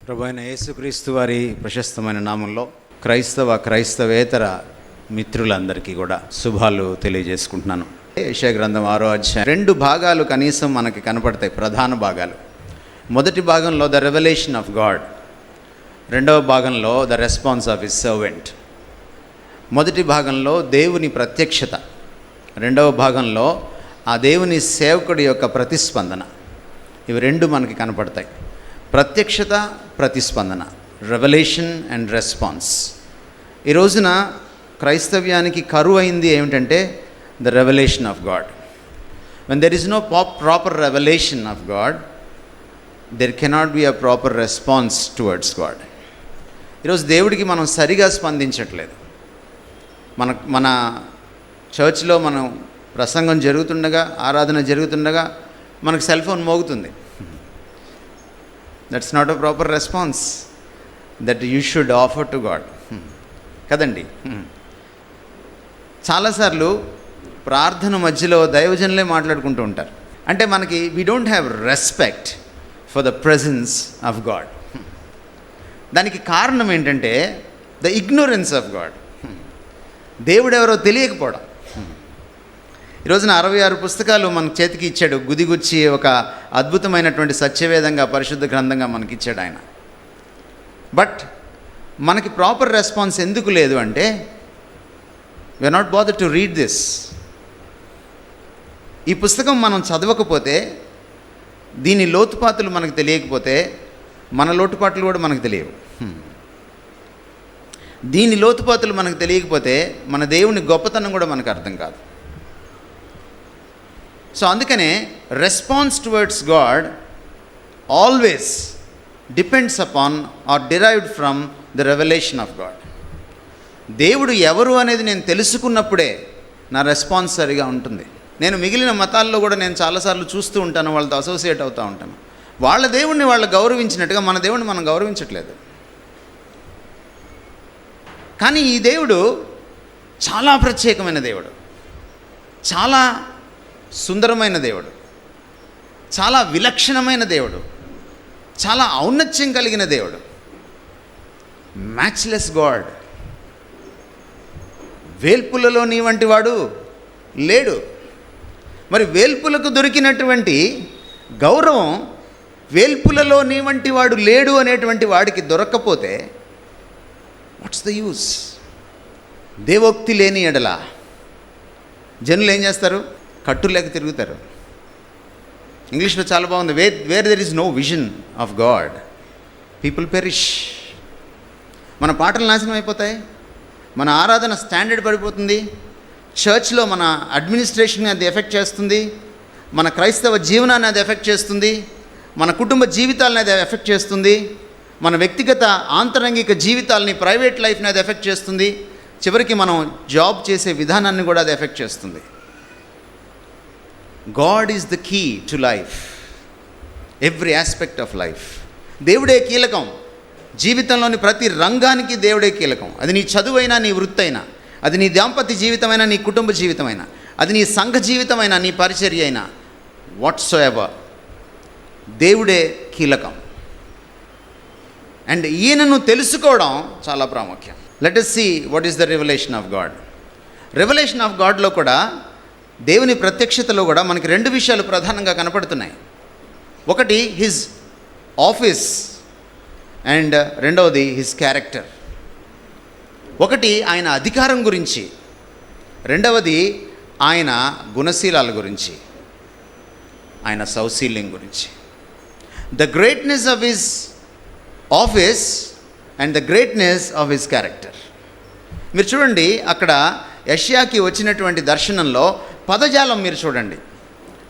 ప్రభువైన యేసుక్రీస్తు వారి ప్రశస్తమైన నామంలో క్రైస్తవేతర మిత్రులందరికీ కూడా శుభాలు తెలియజేసుకుంటున్నాను. యెషయా గ్రంథం 6వ అధ్యాయం 2 భాగాలు కనీసం మనకి కనపడతాయి, ప్రధాన భాగాలు. మొదటి భాగంలో ద రెవల్యూషన్ ఆఫ్ గాడ్, రెండవ భాగంలో the response of his servant. మొదటి భాగంలో దేవుని ప్రత్యక్షత, రెండవ భాగంలో ఆ దేవుని సేవకుడి యొక్క ప్రతిస్పందన. ఇవి రెండు మనకి కనపడతాయి, ప్రత్యక్షత, ప్రతిస్పందన, రెవల్యూషన్ అండ్ రెస్పాన్స్. ఈ రోజున క్రైస్తవ్యానికి కరువు అయింది ఏమిటంటే the revelation of God. When there is no proper revelation of God, there cannot be a proper response towards God. ఈరోజు దేవుడికి మనం సరిగా స్పందించట్లేదు. మన చర్చ్లో మనం ప్రసంగం జరుగుతుండగా, ఆరాధన జరుగుతుండగా మనకు సెల్ ఫోన్ మోగుతుంది. That's not a proper response that you should offer to God కదండి. చాలాసార్లు ప్రార్థన మధ్యలో దైవజనులే మాట్లాడుకుంటూ ఉంటారు. అంటే మనకి we don't have respect for the presence of God. దానికి కారణం ఏంటంటే ద ఇగ్నోరెన్స్ ఆఫ్ గాడ్. దేవుడెవరో తెలియకపోవడం. ఈరోజున 66 పుస్తకాలు మన చేతికి ఇచ్చాడు, గుదిగుచ్చి ఒక అద్భుతమైనటువంటి సత్యవేదంగా, పరిశుద్ధ గ్రంథంగా మనకి ఇచ్చాడు ఆయన. బట్ మనకి ప్రాపర్ రెస్పాన్స్ ఎందుకు లేదు అంటే we are not bother to read this. ఈ పుస్తకం మనం చదవకపోతే, దీని లోతుపాతులు మనకు తెలియకపోతే మన లోటుపాట్లు కూడా మనకు తెలియవు. దీని లోతుపాతులు మనకు తెలియకపోతే మన దేవుని గొప్పతనం కూడా మనకు అర్థం కాదు. సో అందుకనే response towards God always depends upon or derived from the revelation of God. దేవుడు ఎవరు అనేది నేను తెలుసుకున్నప్పుడే నా రెస్పాన్స్ సరిగా ఉంటుంది. నేను మిగిలిన మతాల్లో కూడా నేను చాలాసార్లు చూస్తూ ఉంటాను, వాళ్ళతో అసోసియేట్ అవుతూ ఉంటాను. వాళ్ళ దేవుడిని వాళ్ళు గౌరవించినట్టుగా మన దేవుడిని మనం గౌరవించట్లేదు. కానీ ఈ దేవుడు చాలా ప్రత్యేకమైన దేవుడు, చాలా సుందరమైన దేవుడు, చాలా విలక్షణమైన దేవుడు, చాలా ఔన్నత్యం కలిగిన దేవుడు, మ్యాచ్లెస్ గాడ్. వేల్పులలో నీ వంటి వాడు లేడు. మరి వేల్పులకు దొరికినటువంటి గౌరవం వేల్పులలో నీ వంటి వాడు లేడు అనేటువంటి వాడికి దొరక్కపోతే వాట్స్ ద యూస్? దేవోక్తి లేని ఎడల జనులు ఏం చేస్తారు? కట్టు లేక తిరుగుతారు. ఇంగ్లీష్లో చాలా బాగుంది, where there is no vision of God people perish. మన పాటలు నాశనం అయిపోతాయి, మన ఆరాధన స్టాండర్డ్ పడిపోతుంది, చర్చ్లో మన అడ్మినిస్ట్రేషన్ అది ఎఫెక్ట్ చేస్తుంది, మన క్రైస్తవ జీవనాన్ని అది ఎఫెక్ట్ చేస్తుంది, మన కుటుంబ జీవితాలని అది ఎఫెక్ట్ చేస్తుంది, మన వ్యక్తిగత ఆంతరంగిక జీవితాలని, ప్రైవేట్ లైఫ్ని అది ఎఫెక్ట్ చేస్తుంది, చివరికి మనం జాబ్ చేసే విధానాన్ని కూడా అది ఎఫెక్ట్ చేస్తుంది. God is the key to life, every aspect of life. దేవుడే కీలకం. జీవితంలోని ప్రతి రంగానికి దేవుడే కీలకం. అది నీ చదువైనా, నీ వృత్తైనా, అది నీ దాంపత్య జీవితమైనా, నీ కుటుంబ జీవితమైనా, అది నీ సంఘ జీవితమైనా, నీ పరిచర్య అయినా, వాట్సో ఎవర్ దేవుడే కీలకం. అండ్ ఈయనను తెలుసుకోవడం చాలా ప్రాముఖ్యం. Let us see what is the revelation of God. Revolution of గాడ్లో కూడా, దేవుని ప్రత్యక్షతలో కూడా మనకి 2 విషయాలు ప్రధానంగా కనపడుతున్నాయి. ఒకటి హిజ్ ఆఫీస్ అండ్ రెండవది హిజ్ క్యారెక్టర్. ఒకటి ఆయన అధికారం గురించి, రెండవది ఆయన గుణశీలాల గురించి, ఆయన సౌశీల్యం గురించి. The greatness of his office and the greatness of his character. మీరు చూడండి, అక్కడ యెషయాకి వచ్చినటువంటి దర్శనంలో పదజాలం మీరు చూడండి.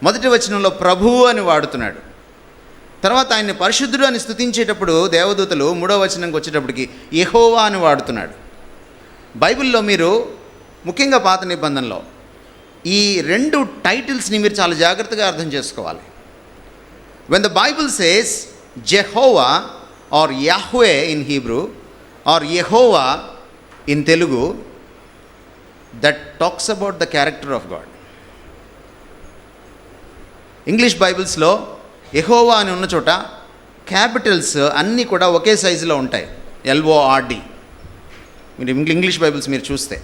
మొదటి వచనంలో ప్రభువు అని వాడుతున్నాడు. తర్వాత ఆయన్ని పరిశుద్ధుడు అని స్తుతించేటప్పుడు దేవదూతలు 3వ వచనంకి వచ్చేటప్పటికి యెహోవా అని వాడుతున్నాడు. బైబిల్లో మీరు ముఖ్యంగా పాత నిబంధనలో ఈ 2 టైటిల్స్ని మీరు చాలా జాగ్రత్తగా అర్థం చేసుకోవాలి. When the Bible says Jehovah or Yahweh in Hebrew or Yehovah in Telugu, that talks about the character of God. English బైబిల్స్లో యెహోవా అని ఉన్న చోట క్యాపిటల్స్ అన్నీ కూడా ఒకే సైజులో ఉంటాయి. LORD. మీరు ఇంగ్లీష్ బైబిల్స్ మీరు చూస్తే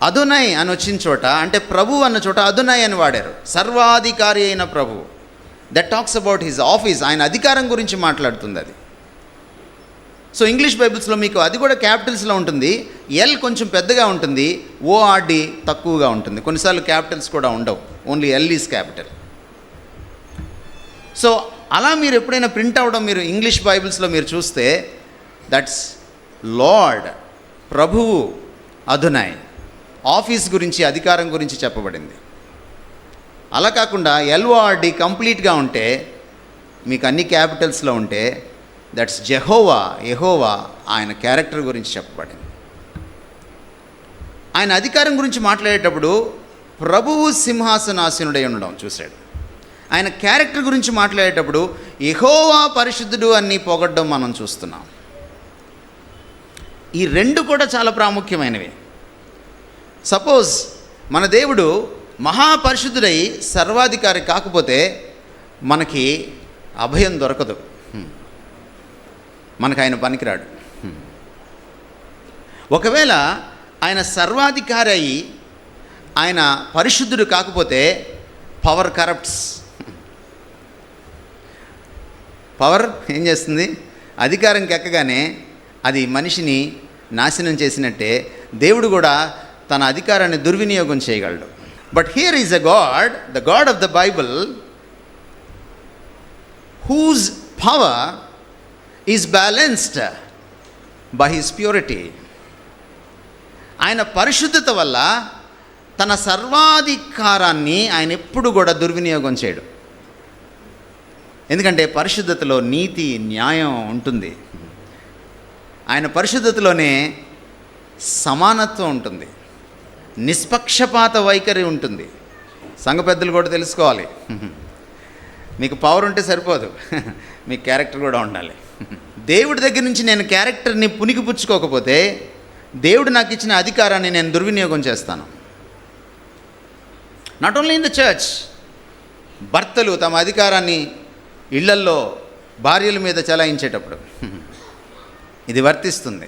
అదోనై అని వచ్చిన చోట, అంటే ప్రభు అన్న చోట అదోనై అని వాడారు. సర్వాధికారి అయిన ప్రభు. That talks about his office. ఆయన అధికారం గురించి మాట్లాడుతుంది అది. సో ఇంగ్లీష్ బైబిల్స్లో మీకు అది కూడా క్యాపిటల్స్లో ఉంటుంది. ఎల్ కొంచెం పెద్దగా ఉంటుంది, ORD తక్కువగా ఉంటుంది. కొన్నిసార్లు క్యాపిటల్స్ కూడా ఉండవు, only L is capital. So అలా మీరు ఎప్పుడైనా ప్రింట్ అవ్వడం మీరు ఇంగ్లీష్ బైబిల్స్లో మీరు చూస్తే దట్స్ లార్డ్, ప్రభువు, అదోనై. ఆఫీస్ గురించి, అధికారం గురించి చెప్పబడింది. అలా కాకుండా LORD కంప్లీట్గా ఉంటే, మీకు అన్ని క్యాపిటల్స్లో ఉంటే దట్స్ జెహోవా, యెహోవా, ఆయన క్యారెక్టర్ గురించి చెప్పబడింది. ఆయన అధికారం గురించి మాట్లాడేటప్పుడు ప్రభువు సింహాసనాసీనుడై ఉండడం చూశాడు. ఆయన క్యారెక్టర్ గురించి మాట్లాడేటప్పుడు యెహోవా పరిశుద్ధుడు అని పొగడ్డం మనం చూస్తున్నాం. ఈ రెండు కూడా చాలా ప్రాముఖ్యమైనవి. సపోజ్ మన దేవుడు మహాపరిశుద్ధుడై సర్వాధికారి కాకపోతే మనకి అభయం దొరకదు, మనకు ఆయన పనికిరాడు. ఒకవేళ ఆయన సర్వాధికారి అయి ఆయన పరిశుద్ధుడు కాకపోతే పవర్ కరప్ట్స్. పవర్ ఏం చేస్తుంది? అధికారంకి ఎక్కగానే అది మనిషిని నాశనం చేసినట్టే దేవుడు కూడా తన అధికారాన్ని దుర్వినియోగం చేయగలడు. But here is a God, the God of the Bible, whose power is balanced by his purity. ఆయన పరిశుద్ధత వల్ల తన సర్వాధికారాన్ని ఆయన ఎప్పుడు కూడా దుర్వినియోగం చేయడు. ఎందుకంటే పరిశుద్ధతలో నీతి, న్యాయం ఉంటుంది. ఆయన పరిశుద్ధతలోనే సమానత్వం ఉంటుంది, నిష్పక్షపాత వైఖరి ఉంటుంది. సంఘ పెద్దలు కూడా తెలుసుకోవాలి, మీకు పవర్ ఉంటే సరిపోదు, మీ క్యారెక్టర్ కూడా ఉండాలి. దేవుడి దగ్గర నుంచి నేను క్యారెక్టర్ని పుణికిపుచ్చుకోకపోతే దేవుడు నాకు ఇచ్చిన అధికారాన్ని నేను దుర్వినియోగం చేస్తాను. Not only in the church, భర్తలు తమ అధికారాన్ని ఇళ్లల్లో భార్యల మీద చెలాయించేటప్పుడు ఇది వర్తిస్తుంది.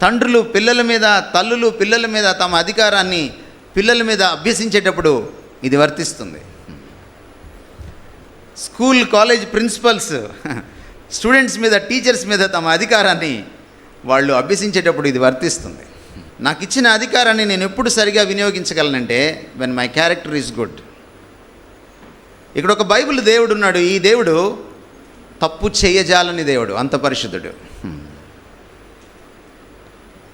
తండ్రులు పిల్లల మీద, తల్లులు పిల్లల మీద తమ అధికారాన్ని పిల్లల మీద అభ్యసించేటప్పుడు ఇది వర్తిస్తుంది. స్కూల్, కాలేజ్ ప్రిన్సిపల్స్ స్టూడెంట్స్ మీద, టీచర్స్ మీద తమ అధికారాన్ని వాళ్ళు అభ్యసించేటప్పుడు ఇది వర్తిస్తుంది. నాకు ఇచ్చిన అధికారాన్ని నేను ఎప్పుడు సరిగా వినియోగించగలనంటే when my character is good. ఇక్కడ ఒక బైబిల్ దేవుడు ఉన్నాడు. ఈ దేవుడు తప్పు చేయజాలని దేవుడు, అంత పరిశుద్ధుడు.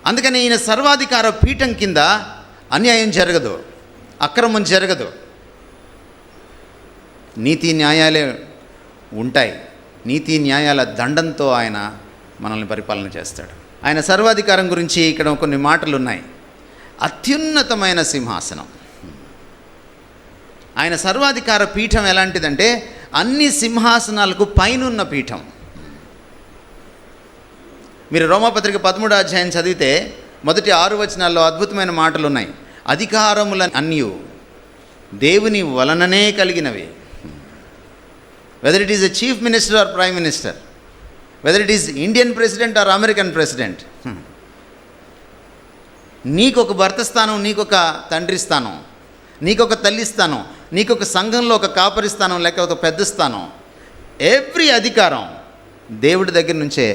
అందుకని ఈయన సర్వాధికార పీఠం కింద అన్యాయం జరగదు, అక్రమం జరగదు, నీతి న్యాయాలే ఉంటాయి. నీతి న్యాయాల దండంతో ఆయన మనల్ని పరిపాలన చేస్తాడు. ఆయన సర్వాధికారం గురించి ఇక్కడ కొన్ని మాటలు ఉన్నాయి. అత్యున్నతమైన సింహాసనం. ఆయన సర్వాధికార పీఠం ఎలాంటిదంటే అన్ని సింహాసనాలకు పైనున్న పీఠం. మీరు రోమాపత్రిక 13వ అధ్యాయం చదివితే మొదటి 6 వచనాల్లో అద్భుతమైన మాటలు ఉన్నాయి. అధికారముల అన్నీ దేవుని వలననే కలిగినవి. Whether it is a chief minister or prime minister, whether it is Indian president or American president, నీకొక భర్త స్థానం, నీకొక తండ్రి స్థానం, నీకొక తల్లి స్థానం, నీకొక సంఘంలో ఒక కాపరి స్థానం, లేక ఒక పెద్ద స్థానం. ఎవ్రీ అధికారం దేవుడి దగ్గర నుంచే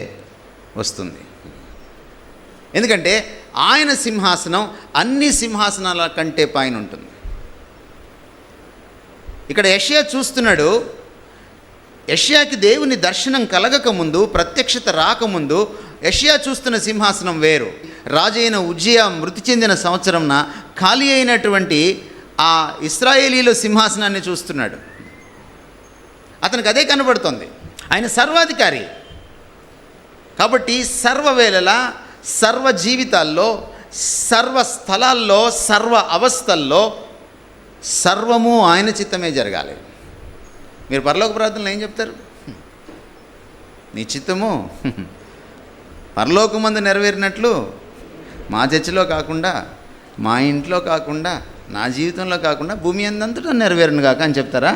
వస్తుంది. ఎందుకంటే ఆయన సింహాసనం అన్ని సింహాసనాల కంటే పైన ఉంటుంది. ఇక్కడ యెషయా చూస్తున్నాడు. యెషయాకి దేవుని దర్శనం కలగకముందు, ప్రత్యక్షత రాకముందు యెషయా చూస్తున్న సింహాసనం వేరు. రాజైన ఉజ్జియా మృతి చెందిన సంవత్సరంన ఖాళీ అయినటువంటి ఆ ఇశ్రాయేలీల సింహాసనాన్ని చూస్తున్నాడు. అతనికి అదే కనబడుతుంది. ఆయన సర్వాధికారి కాబట్టి సర్వవేళలా, సర్వ జీవితాల్లో, సర్వ స్థలాల్లో, సర్వ అవస్థల్లో సర్వము ఆయన చిత్తమే జరగాలి. మీరు పరలోక ప్రార్థనలు ఏం చెప్తారు? నీ చిత్తము పరలోకమందు నెరవేరినట్లు మా చర్చిలో కాకుండా, మా ఇంట్లో కాకుండా నా జీవితంలో కాకుండా భూమి అందంతటా నెరవేరును కాక అని చెప్తారా?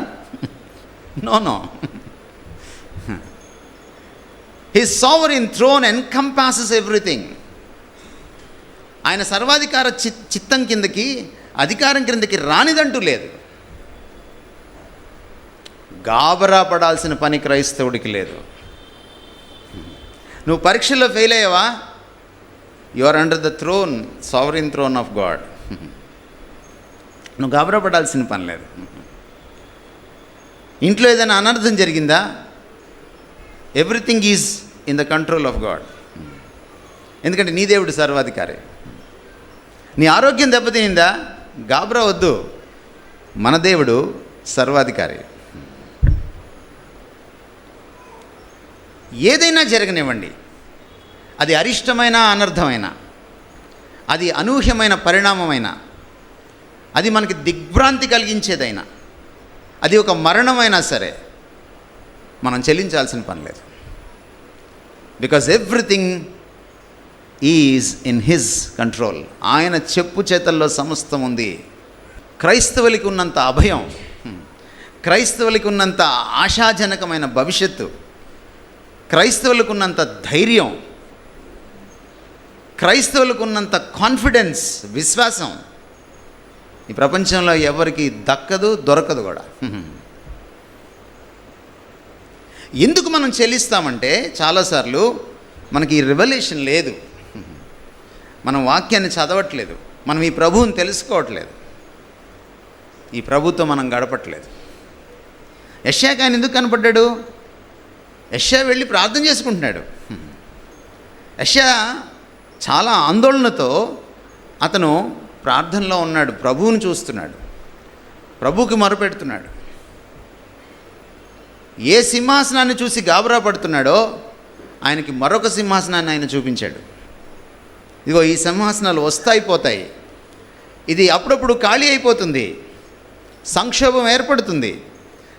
No. His sovereign throne encompasses everything. ఆయన సర్వాధికార చిత్తం కిందకి, అధికారం కిందకి రానిదంటూ లేదు. గాబరా పడాల్సిన పని క్రైస్తవుడికి లేదు. నువ్వు పరీక్షల్లో ఫెయిల్ అయ్యావా? You are under the throne, sovereign throne of God. నువ్వు గాబరా పడాల్సిన పని లేదు. ఇంట్లో ఏదైనా అనర్థం జరిగిందా? Everything is in the control of God. ఎందుకంటే నీ దేవుడు సర్వాధికారి. నీ ఆరోగ్యం దెబ్బతినిందా? గాబరా వద్దు, మన దేవుడు సర్వాధికారి. ఏదైనా జరగనివ్వండి, అది అరిష్టమైన అనర్థమైన, అది అనూహ్యమైన పరిణామమైన, అది మనకి దిగ్భ్రాంతి కలిగించేదైనా, అది ఒక మరణమైనా సరే మనం చెల్లించాల్సిన పని లేదు. Because everything is in his control. ఆయన చెప్పు చేతల్లో సమస్తం ఉంది. క్రైస్తవులకి ఉన్నంత అభయం, క్రైస్తవులకి ఉన్నంత ఆశాజనకమైన భవిష్యత్తు, క్రైస్తవులకు ఉన్నంత ధైర్యం, క్రైస్తవులకు ఉన్నంత కాన్ఫిడెన్స్, విశ్వాసం ఈ ప్రపంచంలో ఎవరికి దక్కదు, దొరకదు కూడా. ఎందుకు మనం చెల్లిస్తామంటే చాలాసార్లు మనకి ఈ రివల్యూషన్ లేదు, మనం వాక్యాన్ని చదవట్లేదు, మనం ఈ ప్రభువుని తెలుసుకోవట్లేదు, ఈ ప్రభుతో మనం గడపట్లేదు. యెషయాకి ఆయన ఎందుకు కనపడ్డాడు? యెషయా వెళ్ళి ప్రార్థన చేసుకుంటున్నాడు. యెషయా చాలా ఆందోళనతో అతను ప్రార్థనలో ఉన్నాడు, ప్రభువుని చూస్తున్నాడు, ప్రభువుకి మొరపెడుతున్నాడు. ఏ సింహాసనాన్ని చూసి గాబరా పడుతున్నాడో ఆయనకి మరొక సింహాసనాన్ని ఆయన చూపించాడు. ఇదిగో ఈ సింహాసనాలు వస్తాయి పోతాయి, ఇది అప్పుడప్పుడు ఖాళీ అయిపోతుంది, సంక్షోభం ఏర్పడుతుంది,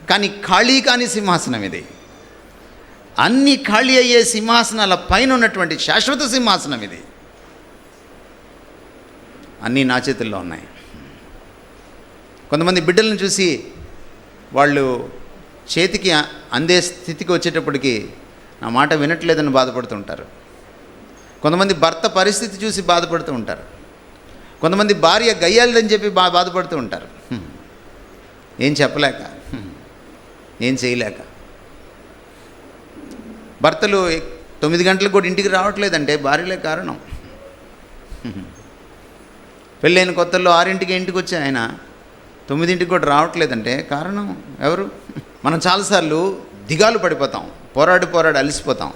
కానీ ఖాళీ కాని సింహాసనం ఇది. అన్ని ఖాళీ అయ్యే సింహాసనాల పైన ఉన్నటువంటి శాశ్వత సింహాసనం ఇది. అన్నీ నా చేతుల్లో ఉన్నాయి. కొంతమంది బిడ్డలను చూసి వాళ్ళు చేతికి అందే స్థితికి వచ్చేటప్పటికి నా మాట వినట్లేదని బాధపడుతుంటారు. కొంతమంది భర్త పరిస్థితి చూసి బాధపడుతూ ఉంటారు. కొంతమంది భార్య గయ్యాలని చెప్పి బాధపడుతూ ఉంటారు. ఏం చెప్పలేక, ఏం చేయలేక. భర్తలు 9 గంటలకు కూడా ఇంటికి రావట్లేదంటే భార్యలే కారణం. పెళ్ళైన కొత్తల్లో 6ంటికి ఇంటికి వచ్చే ఆయన 9ంటికి కూడా రావట్లేదంటే కారణం ఎవరు? మనం చాలాసార్లు దిగాలు పడిపోతాం, పోరాడి అలసిపోతాం.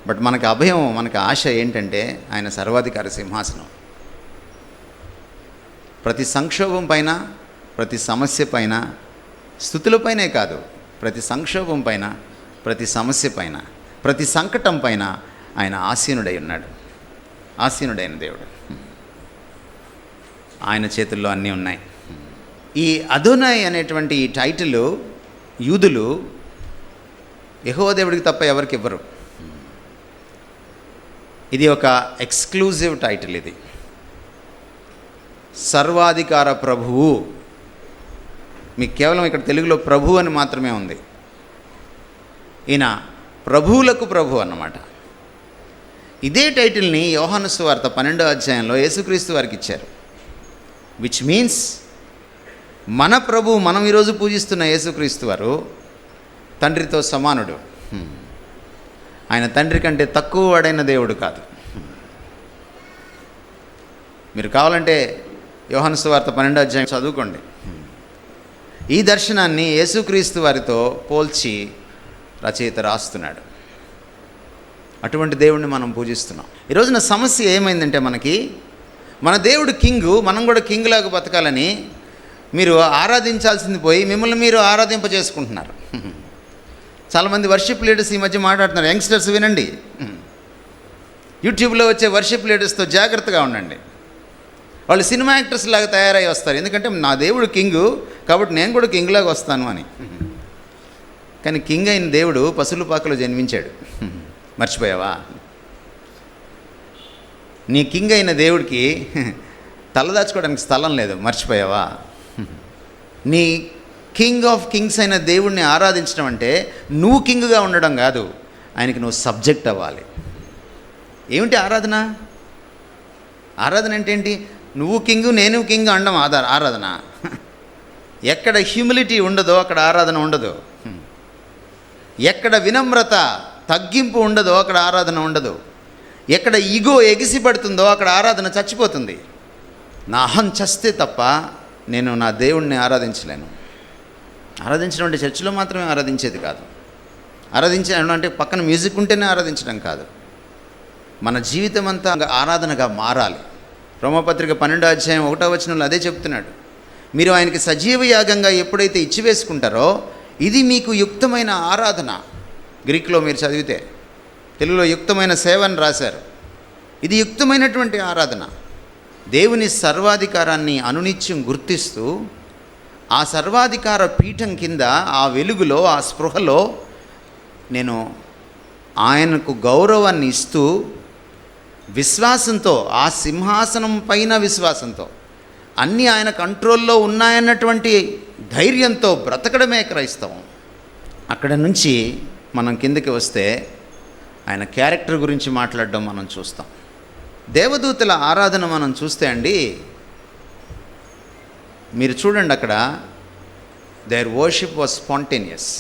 బట్ మనకు అభయం, మనకు ఆశ ఏంటంటే ఆయన సర్వాధికారి సింహాసనం. ప్రతి సంక్షోభం పైన, ప్రతి సమస్య పైన, స్థుతులపైనే కాదు, ప్రతి సంక్షోభం పైన, ప్రతి సమస్య పైన, ప్రతి సంకటం పైన ఆయన ఆసీనుడై ఉన్నాడు. ఆసీనుడైన దేవుడు. ఆయన చేతుల్లో అన్నీ ఉన్నాయి. ఈ అదోనై అనేటువంటి ఈ టైటిల్ యూదులు యెహోవా దేవుడికి తప్ప ఎవరికి ఇవ్వరు. ఇది ఒక ఎక్స్క్లూజివ్ టైటిల్. ఇది సర్వాధికార ప్రభువు. మీకు కేవలం ఇక్కడ తెలుగులో ప్రభు అని మాత్రమే ఉంది. ఈయన ప్రభువులకు ప్రభు అన్నమాట. ఇదే టైటిల్ని యోహాను సువార్త 12వ అధ్యాయంలో యేసుక్రీస్తు వారికి ఇచ్చారు. విచ్ మీన్స్ మన ప్రభు, మనం ఈరోజు పూజిస్తున్న యేసుక్రీస్తు వారు తండ్రితో సమానుడు. ఆయన తండ్రి కంటే తక్కువ వాడైన దేవుడు కాదు. మీరు కావాలంటే యోహాను సువార్త 12వ అధ్యాయం చదువుకోండి. ఈ దర్శనాన్ని యేసుక్రీస్తు వారితో పోల్చి రచయిత రాస్తున్నాడు. అటువంటి దేవుడిని మనం పూజిస్తున్నాం. ఈరోజున సమస్య ఏమైందంటే మనకి, మన దేవుడు కింగు, మనం కూడా కింగులాగా బతకాలని మీరు ఆరాధించాల్సింది పోయి మిమ్మల్ని మీరు ఆరాధింపజేసుకుంటున్నారు. చాలామంది వర్షిప్ లీడర్స్ ఈ మధ్య మాట్లాడుతున్నారు. యంగ్స్టర్స్ వినండి, యూట్యూబ్లో వచ్చే వర్షిప్ లీడర్స్తో జాగ్రత్తగా ఉండండి. వాళ్ళు సినిమా యాక్టర్స్ లాగా తయారై వస్తారు. ఎందుకంటే నా దేవుడు కింగు కాబట్టి నేను కూడా కింగ్లాగా వస్తాను అని. కానీ కింగ్ అయిన దేవుడు పశువుల పాకలో జన్మించాడు. మర్చిపోయావా? నీ కింగ్ అయిన దేవుడికి తలదాచుకోవడానికి స్థలం లేదు, మర్చిపోయావా? నీ కింగ్ ఆఫ్ కింగ్స్ అయిన దేవుణ్ణి ఆరాధించడం అంటే నువ్వు కింగ్గా ఉండడం కాదు, ఆయనకి నువ్వు సబ్జెక్ట్ అవ్వాలి. ఏమిటి ఆరాధన? ఆరాధన అంటే ఏంటి? నువ్వు కింగు నేను కింగ్ అనడం ఆరాధన. ఎక్కడ హ్యూమిలిటీ ఉండదో అక్కడ ఆరాధన ఉండదు. ఎక్కడ వినమ్రత తగ్గింపు ఉండదో అక్కడ ఆరాధన ఉండదు. ఎక్కడ ఈగో ఎగిసిపడుతుందో అక్కడ ఆరాధన చచ్చిపోతుంది. నా అహం చస్తే తప్ప నేను నా దేవుణ్ణి ఆరాధించలేను. ఆరాధించడం అంటే చర్చిలో మాత్రమే ఆరాధించేది కాదు. ఆరాధించడం అంటే పక్కన మ్యూజిక్ ఉంటేనే ఆరాధించడం కాదు. మన జీవితం అంతా ఆరాధనగా మారాలి. రోమపత్రిక 12:1 అదే చెప్తున్నాడు. మీరు ఆయనకి సజీవ యాగంగా ఎప్పుడైతే ఇచ్చివేసుకుంటారో ఇది మీకు యుక్తమైన ఆరాధన. గ్రీక్లో మీరు చదివితే తెలుగులో యుక్తమైన సేవ అని రాశారు. ఇది యుక్తమైనటువంటి ఆరాధన. దేవుని సర్వాధికారాన్ని అనునిత్యం గుర్తిస్తూ ఆ సర్వాధికార పీఠం కింద ఆ వెలుగులో ఆ స్పృహలో నేను ఆయనకు గౌరవాన్ని ఇస్తూ విశ్వాసంతో, ఆ సింహాసనం పైన విశ్వాసంతో, అన్నీ ఆయన కంట్రోల్లో ఉన్నాయన్నటువంటి ధైర్యంతో బ్రతకడమే క్రైస్తవం. అక్కడ నుంచి మనం కిందకి వస్తే ఆయన క్యారెక్టర్ గురించి మాట్లాడడం మనం చూస్తాం. దేవదూతల ఆరాధన మనం చూస్తే అండి, మీరు చూడండి, అక్కడ దేర్ వర్షిప్ వాజ్ స్పాంటేనియస్.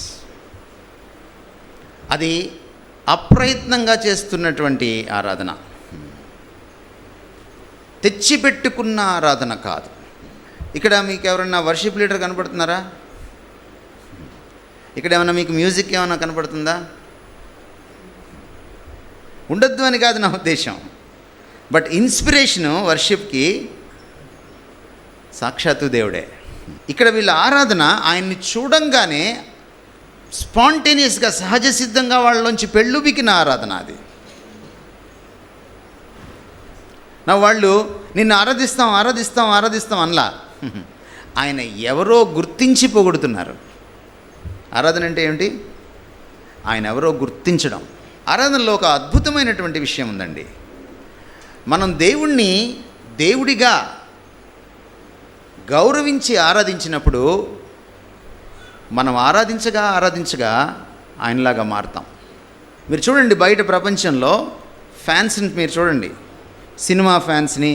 అది అప్రయత్నంగా చేస్తున్నటువంటి ఆరాధన, తెచ్చిపెట్టుకున్న ఆరాధన కాదు. ఇక్కడ మీకు ఎవరన్నా వర్షిప్ లీడర్ కనపడుతున్నారా? ఇక్కడ ఏమైనా మీకు మ్యూజిక్ ఏమైనా కనపడుతుందా? ఉండొద్దు అని కాదు నా ఉద్దేశం. బట్ ఇన్స్పిరేషను వర్షిప్కి సాక్షాత్తు దేవుడే. ఇక్కడ వీళ్ళ ఆరాధన ఆయన్ని చూడంగానే స్పాంటేనియస్గా, సహజ సిద్ధంగా వాళ్ళలోంచి పెళ్ళుబికిన ఆరాధన అది. నా వాళ్ళు నిన్ను ఆరాధిస్తాం అనలా. ఆయన ఎవరో గుర్తించి పొగుడుతున్నారు. ఆరాధన అంటే ఏమిటి? ఆయన ఎవరో గుర్తించడం. ఆరాధనలో ఒక అద్భుతమైనటువంటి విషయం ఉందండి. మనం దేవుణ్ణి దేవుడిగా గౌరవించి ఆరాధించినప్పుడు మనం ఆరాధించగా ఆయనలాగా మారుతాం. మీరు చూడండి, బయట ప్రపంచంలో ఫ్యాన్స్ని మీరు చూడండి, సినిమా ఫ్యాన్స్ని,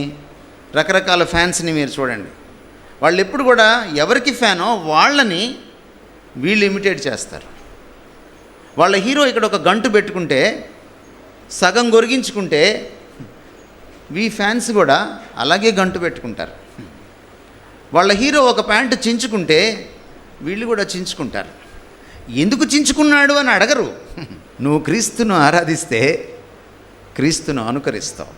రకరకాల ఫ్యాన్స్ని మీరు చూడండి. వాళ్ళు ఎప్పుడు కూడా ఎవరికి ఫ్యానో వాళ్ళని వీళ్ళు ఇమిటేట్ చేస్తారు. వాళ్ళ హీరో ఇక్కడ ఒక గంటు పెట్టుకుంటే, సగం గొరిగించుకుంటే, వీ ఫ్యాన్స్ కూడా అలాగే గంటు పెట్టుకుంటారు. వాళ్ళ హీరో ఒక ప్యాంటు చించుకుంటే వీళ్ళు కూడా చించుకుంటారు. ఎందుకు చించుకున్నాడు అని అడగరు. నువ్వు క్రీస్తును ఆరాధిస్తే క్రీస్తును అనుకరిస్తావు,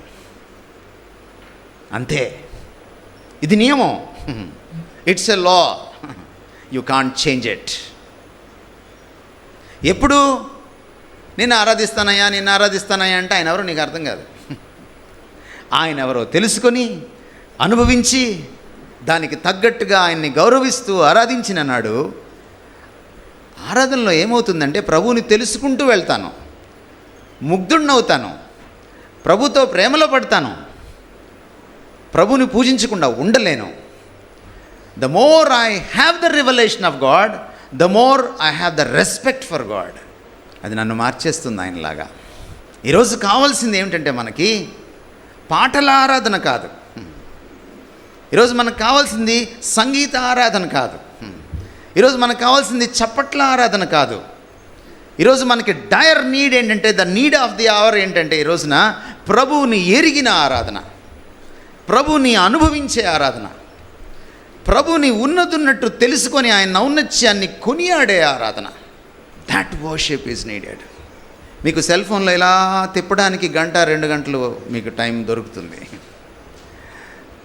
అంతే. ఇది నియమం. It's a law, you can't change it. ఎప్పుడు నేను ఆరాధిస్తానయ్యా అంటే ఆయన ఎవరో నీకు అర్థం కాదు. ఆయన ఎవరో తెలుసుకొని, అనుభవించి, దానికి తగ్గట్టుగా ఆయన్ని గౌరవిస్తూ ఆరాధించిన నాడు ఆరాధనలో ఏమవుతుందంటే, ప్రభువుని తెలుసుకుంటూ వెళ్తాను, ముగ్ధుడినవుతాను, ప్రభుతో ప్రేమలో పడతాను, ప్రభుని పూజించకుండా ఉండలేను. The more I have the revolution of God, the more I have the respect for God. అది నన్ను మార్చేస్తుంది ఆయనలాగా. ఈరోజు కావాల్సింది ఏమిటంటే, మనకి పాటల ఆరాధన కాదు. ఈరోజు మనకు కావాల్సింది సంగీత ఆరాధన కాదు. ఈరోజు మనకు కావాల్సింది చప్పట్ల ఆరాధన కాదు. ఈరోజు మనకి డైర్ నీడ్ ఏంటంటే, the need of the hour ఏంటంటే, ఈ రోజున ప్రభువుని ఎరిగిన ఆరాధన, ప్రభువుని అనుభవించే ఆరాధన, ప్రభువుని ఉన్నదున్నట్టు తెలుసుకొని ఆయన ఔన్నత్యాన్ని కొనియాడే ఆరాధన. That worship is needed. మీకు సెల్ ఫోన్లో ఇలా తిప్పడానికి 1-2 గంటలు మీకు టైం దొరుకుతుంది.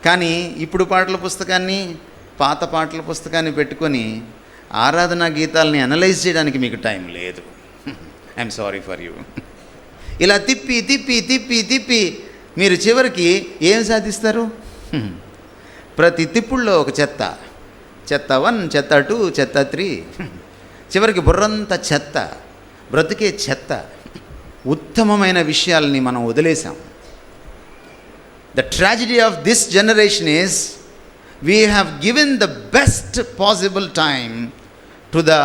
కానీ ఇప్పుడు పాటల పుస్తకాన్ని, పాత పాటల పుస్తకాన్ని పెట్టుకొని ఆరాధనా గీతాలని అనలైజ్ చేయడానికి మీకు టైం లేదు. I'm sorry for you. ఇలా తిప్పి తిప్పి తిప్పి తిప్పి మీరు చివరికి ఏం సాధిస్తారు? ప్రతి తిప్పుల్లో ఒక చెత్త 1, చెత్త 2, చెత్త 3, చివరికి బుర్రంతా చెత్త, బ్రతికే చెత్త. ఉత్తమమైన విషయాల్ని మనం వదిలేసాం. The tragedy of this generation is we have given the best possible time to the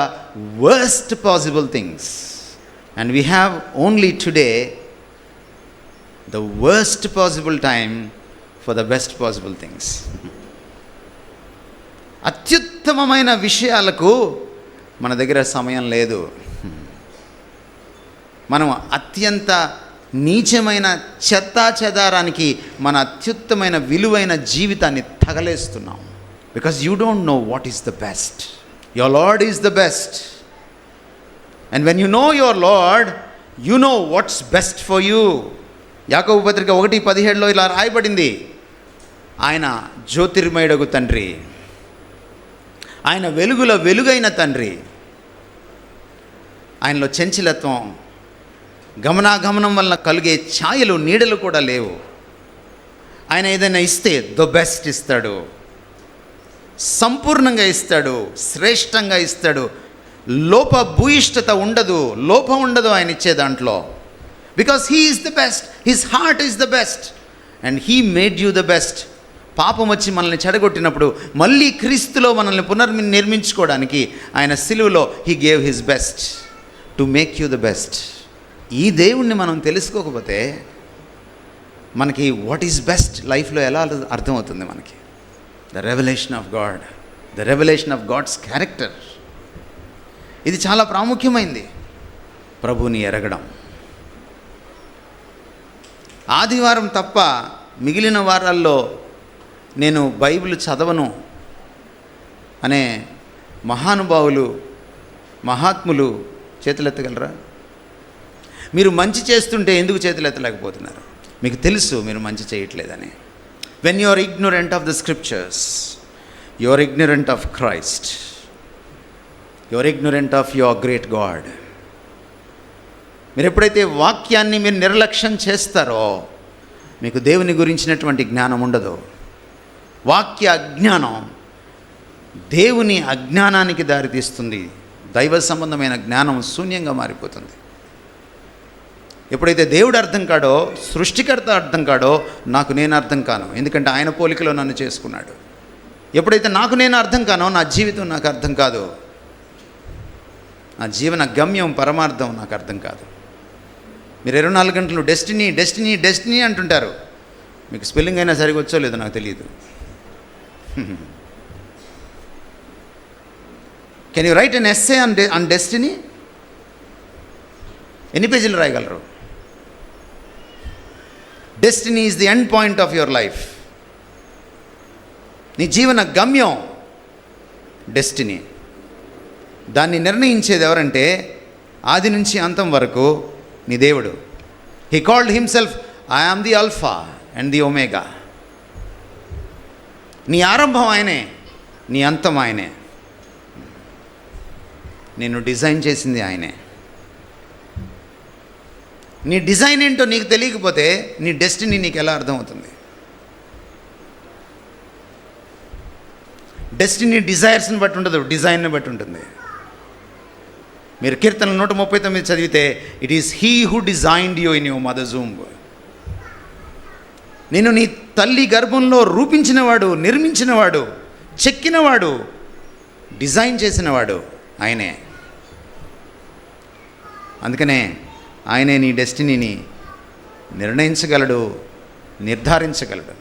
worst possible things, and we have only today the worst possible time for the best possible things. అత్యుత్తమమైన విషయాలకు మన దగ్గర సమయం లేదు. మనం అత్యంత నీచమైన చెత్తా చెదారానికి మన అత్యుత్తమైన విలువైన జీవితాన్ని తగలేస్తున్నాం. Because you don't know what is the best. Your Lord is the best. And when you know your Lord, you know what's best for you. యాకోబు పత్రిక 1:17 ఇలా రాయబడింది, ఆయన జ్యోతిర్మయుడగు తండ్రి, ఆయన వెలుగుల వెలుగైన తండ్రి, ఆయనలో చంచలత్వం, గమనాగమనం వలన కలిగే ఛాయలు నీడలు కూడా లేవు. ఆయన ఏదైనా ఇస్తే ద బెస్ట్ ఇస్తాడు, సంపూర్ణంగా ఇస్తాడు, శ్రేష్టంగా ఇస్తాడు. భూయిష్టత ఉండదు, లోపం ఉండదు ఆయన ఇచ్చే దాంట్లో. Because he is the best, his heart is the best and he made you the best. పాపం వచ్చి మనల్ని చెడగొట్టినప్పుడు మళ్ళీ క్రీస్తులో మనల్ని పునర్నిర్మించుకోవడానికి ఆయన సిలువలో he gave his best to make you the best. ఈ దేవుణ్ణి మనం తెలుసుకోకపోతే మనకి వాట్ ఈజ్ బెస్ట్ లైఫ్లో ఎలా అర్థమవుతుంది మనకి? The revelation of God, the revelation of God's character. ఇది చాలా ప్రాముఖ్యమైంది. ప్రభువుని ఎరగడం. ఆదివారం తప్ప మిగిలిన వారాల్లో నేను బైబిల్ చదవను అనే మహానుభావులు, మహాత్ములు చేతులెత్తగలరా? మీరు మంచి చేస్తుంటే ఎందుకు చేతులెత్తలేకపోతున్నారు? మీకు తెలుసు మీరు మంచి చేయట్లేదని. When you are ignorant of the scriptures, you are ignorant of Christ, you are ignorant of your great God. మీరు ఎప్పుడైతే వాక్యాన్ని మీరు నిర్లక్ష్యం చేస్తారో మీకు దేవుని గురించినటువంటి జ్ఞానం ఉండదు. వాక్య అజ్ఞానం దేవుని అజ్ఞానానికి దారితీస్తుంది. దైవ సంబంధమైన జ్ఞానం శూన్యంగా మారిపోతుంది. ఎప్పుడైతే దేవుడు అర్థం కాడో, సృష్టికర్త అర్థం కాడో, నాకు నేను అర్థం కాను, ఎందుకంటే ఆయన పోలికలో నన్ను చేసుకున్నాడు. ఎప్పుడైతే నాకు నేను అర్థం కానో నా జీవితం నాకు అర్థం కాదు, నా జీవన గమ్యం పరమార్థం నాకు అర్థం కాదు. మీరు 24 గంటలు డెస్టినీ డెస్టినీ డెస్టినీ అంటుంటారు. మీకు స్పెల్లింగ్ అయినా సరిగా వచ్చో లేదో నాకు తెలియదు. Can you write an essay on destiny? ఎన్ని పేజీలు రాయగలరు? Destiny is the end point of your life. నీ జీవన గమ్యం డెస్టినీ. దాన్ని నిర్ణయించేది ఎవరంటే ఆది నుంచి అంతం వరకు నీ దేవుడు. He called himself I am the Alpha and the Omega. నీ ఆరంభం ఆయనే, నీ అంతం ఆయనే. నిన్ను డిజైన్ చేసింది ఆయనే. నీ డిజైన్ ఏంటో నీకు తెలియకపోతే నీ డెస్టినీ నీకు ఎలా అర్థమవుతుంది? డెస్టినీ డిజైర్స్ని బట్టి ఉండదు, డిజైన్ని బట్టి ఉంటుంది. మీరు కీర్తన 139 చదివితే it is he who designed you in your mother's womb. నేను నీ తల్లి గర్భంలో రూపించినవాడు, నిర్మించినవాడు, చెక్కినవాడు, డిజైన్ చేసినవాడు ఆయనే. అందుకనే ఆయనే నీ డెస్టినీని నిర్ణయించగలడు, నిర్ధారించగలడు.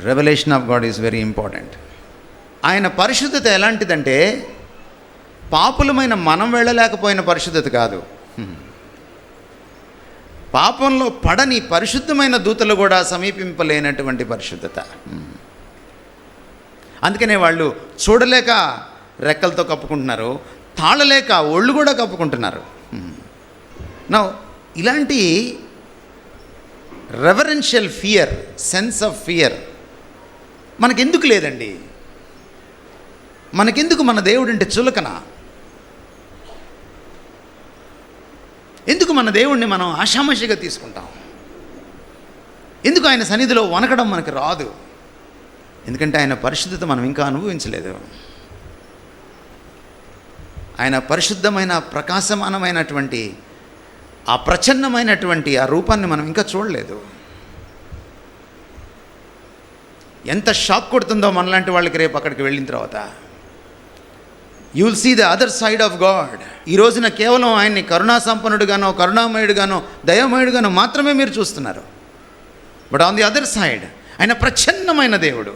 Revolution of God is very important. ఆయన పరిశుద్ధత ఎలాంటిదంటే పాపులమైన మనం వెళ్ళలేకపోయిన పరిశుద్ధత కాదు. పాపంలో పడని పరిశుద్ధమైన దూతలు కూడా సమీపింపలేనటువంటి పరిశుద్ధత. అందుకనే వాళ్ళు చూడలేక రెక్కలతో కప్పుకుంటున్నారు, తాళలేక ఒళ్ళు కూడా కప్పుకుంటున్నారు. నా ఇలాంటి reverential fear, sense of fear మనకెందుకు లేదండి? మనకెందుకు మన దేవుడు అంటే చులకన? ఎందుకు మన దేవుణ్ణి మనం ఆషామాషిగా తీసుకుంటాం? ఎందుకు ఆయన సన్నిధిలో వనకడం మనకు రాదు? ఎందుకంటే ఆయన పరిశుద్ధత మనం ఇంకా అనుభవించలేదు. ఆయన పరిశుద్ధమైన ప్రకాశమానమైనటువంటి ఆ ప్రచన్నమైనటువంటి ఆ రూపాన్ని మనం ఇంకా చూడలేదు. ఎంత షాక్ కొడుతుందో మనలాంటి వాళ్ళకి రేపు అక్కడికి వెళ్ళిన తర్వాత. You will see the other side of God. ఈ రోజున కేవలం ఆయన్ని కరుణా సంపన్నుడుగానో, కరుణామయుడుగానో, దయామయుడుగానో మాత్రమే మీరు చూస్తున్నారు. But on the other side ఆయన ప్రచ్ఛన్నమైన దేవుడు,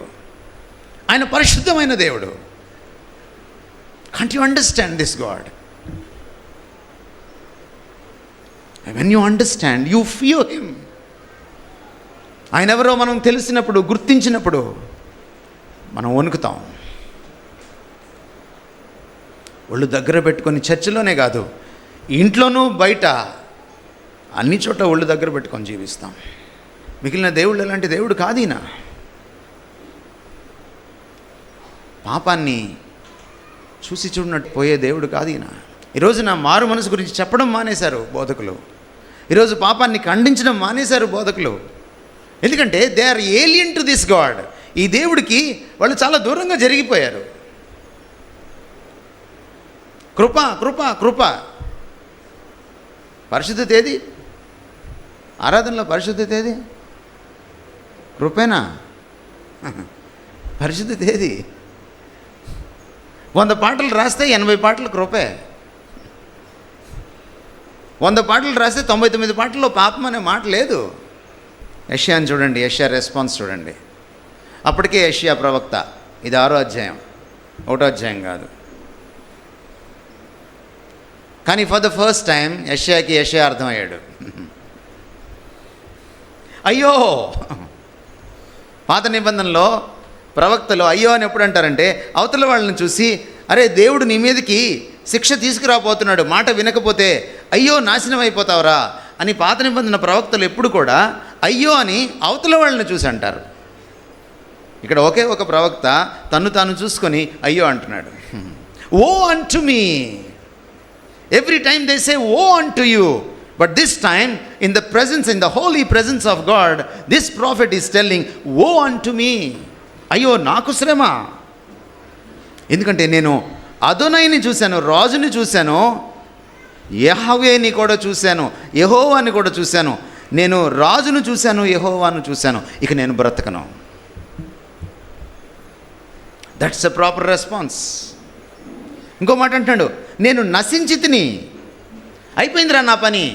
ఆయన పరిశుద్ధమైన దేవుడు. Can't you understand this God? When you understand, you fear him. ఆయన ఎవరో మనం తెలిసినప్పుడు, గుర్తించినప్పుడు మనం వణుకుతాం. ఒళ్ళు దగ్గర పెట్టుకొని, చర్చిలోనే కాదు, ఇంట్లోనూ బయట అన్ని చోట్ల ఒళ్ళు దగ్గర పెట్టుకొని జీవిస్తాం. మిగిలిన దేవుళ్ళు అలాంటి దేవుడు కాదు ఈయన. పాపాన్ని చూసి చూడనట్టు పోయే దేవుడు కాదు ఈయన. ఈరోజు నా మారు మనసు గురించి చెప్పడం మానేశారు బోధకులు. ఈరోజు పాపాన్ని ఖండించడం మానేశారు బోధకులు. ఎందుకంటే they are alien to this God. ఈ దేవుడికి వాళ్ళు చాలా దూరంగా జరిగిపోయారు. కృప కృప కృప. పరిశుద్ధత ఏది? ఆరాధనలో పరిశుద్ధత ఏది? కృపేనా? పరిశుద్ధత ఏది? 100 పాటలు రాస్తే 80 పాటలు కృపే. 100 పాటలు రాస్తే 99 పాటల్లో పాపం అనే మాట లేదు. యెషయాని చూడండి, యెషయా రెస్పాన్స్ చూడండి. అప్పటికే యెషయా ప్రవక్త, ఇది 6వ అధ్యాయం, 1వ అధ్యాయం కాదు. కానీ ఫర్ ద ఫస్ట్ టైం యెషయా అర్థమయ్యాడు. అయ్యో, పాత నిబంధనలో ప్రవక్తలు అయ్యో అని ఎప్పుడు అంటారంటే, అవతల వాళ్ళని చూసి అరే దేవుడు నీ మీదకి శిక్ష తీసుకురాబోతున్నాడు, మాట వినకపోతే అయ్యో నాశనం అయిపోతావురా అని పాత నిబంధన ప్రవక్తలు ఎప్పుడు కూడా అయ్యో అని అవతల వాళ్ళని చూసి అంటారు. ఇక్కడ ఒకే ఒక ప్రవక్త తను తాను చూసుకొని అయ్యో అంటున్నాడు. Woe unto me. Every time they say woe unto you, but this time in the presence, in the holy presence of God, this prophet is telling woe unto me. అయ్యో నాకు శ్రమ. ఎందుకంటే నేను అదోనైని చూశాను, రాజుని చూశాను, యెహోవాని కూడా చూశాను, యెహోవాని కూడా చూశాను. నేను రాజును చూశాను, యెహోవాను చూశాను, ఇక నేను బ్రతకను. That's a proper response. ఇంకో మాట అంటున్నాడు, నేను నశించి తిని, అయిపోయిందిరా నా పని.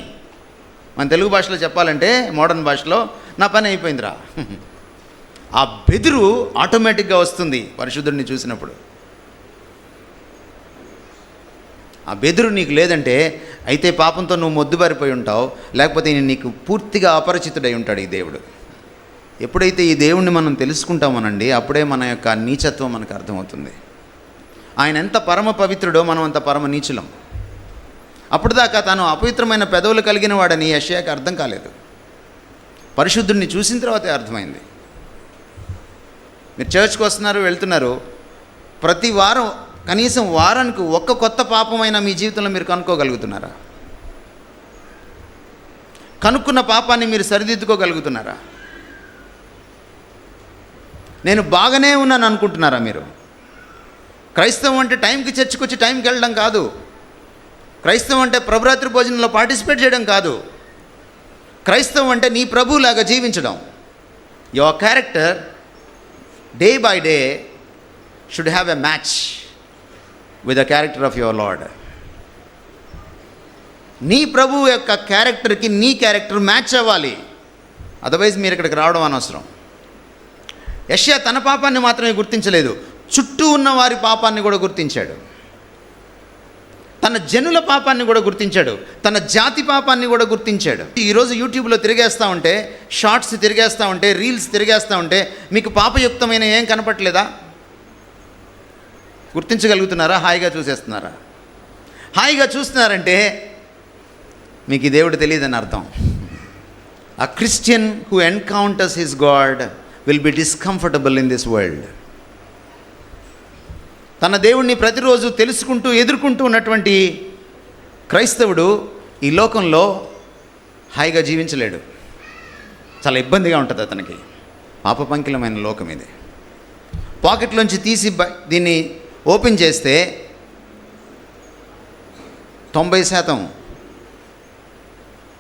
మన తెలుగు భాషలో చెప్పాలంటే, మోడర్న్ భాషలో నా పని అయిపోయిందిరా. ఆ బెదురు ఆటోమేటిక్గా వస్తుంది పరిశుద్ధుడిని చూసినప్పుడు. ఆ బెదురు నీకు లేదంటే అయితే పాపంతో నువ్వు మొద్దుబారిపోయి ఉంటావు, లేకపోతే నీకు పూర్తిగా అపరిచితుడై ఉంటాడు ఈ దేవుడు. ఎప్పుడైతే ఈ దేవుణ్ణి మనం తెలుసుకుంటామోనండి, అప్పుడే మన యొక్క నీచత్వం మనకు అర్థమవుతుంది. ఆయన ఎంత పరమ పవిత్రుడో మనం అంత పరమ నీచులం. అప్పుడు దాకా తాను అపవిత్రమైన పెదవులు కలిగిన వాడని యెషయాకి అర్థం కాలేదు. పరిశుద్ధుడిని చూసిన తర్వాతే అర్థమైంది. మీరు చర్చ్కి వస్తున్నారు, వెళ్తున్నారు, ప్రతి వారం కనీసం వారానికి ఒక్క కొత్త పాపమైనా మీ జీవితంలో మీరు కనుక్కోగలుగుతున్నారా? కనుక్కున్న పాపాన్ని మీరు సరిదిద్దుకోగలుగుతున్నారా? నేను బాగానే ఉన్నాను అనుకుంటున్నారా మీరు? క్రైస్తవం అంటే టైంకి చర్చికి వచ్చి టైంకి వెళ్ళడం కాదు. క్రైస్తవం అంటే ప్రభురాత్రి భోజనంలో పార్టిసిపేట్ చేయడం కాదు. క్రైస్తవం అంటే నీ ప్రభువులాగా జీవించడం. Your character day by day should have a match with the character of your lord. నీ ప్రభువు యొక్క క్యారెక్టర్కి నీ క్యారెక్టర్ మ్యాచ్ అవ్వాలి. అదర్వైజ్ మీరు ఇక్కడికి రావడం అనవసరం. యెషయా తన పాపాన్ని మాత్రమే గుర్తించలేదు, చుట్టూ ఉన్న వారి పాపాన్ని కూడా గుర్తించాడు. తన జనుల పాపాన్ని కూడా గుర్తించాడు, తన జాతి పాపాన్ని కూడా గుర్తించాడు. ఈరోజు యూట్యూబ్లో తిరిగేస్తూ ఉంటే, షార్ట్స్ తిరిగేస్తూ ఉంటే, రీల్స్ తిరిగేస్తూ ఉంటే మీకు పాపయుక్తమైన ఏం కనపట్లేదా? గుర్తించగలుగుతున్నారా? హాయిగా చూసేస్తున్నారా? హాయిగా చూస్తున్నారంటే మీకు ఈ దేవుడు తెలియదని అర్థం. A Christian who encounters his God will be discomfortable in this world. తన దేవుణ్ణి ప్రతిరోజు తెలుసుకుంటూ ఎదుర్కొంటూ ఉన్నటువంటి క్రైస్తవుడు ఈ లోకంలో హాయిగా జీవించలేడు. చాలా ఇబ్బందిగా ఉంటుంది అతనికి. పాపపంకిలమైన లోకం ఇది. పాకెట్లోంచి తీసి దీన్ని ఓపెన్ చేస్తే 90%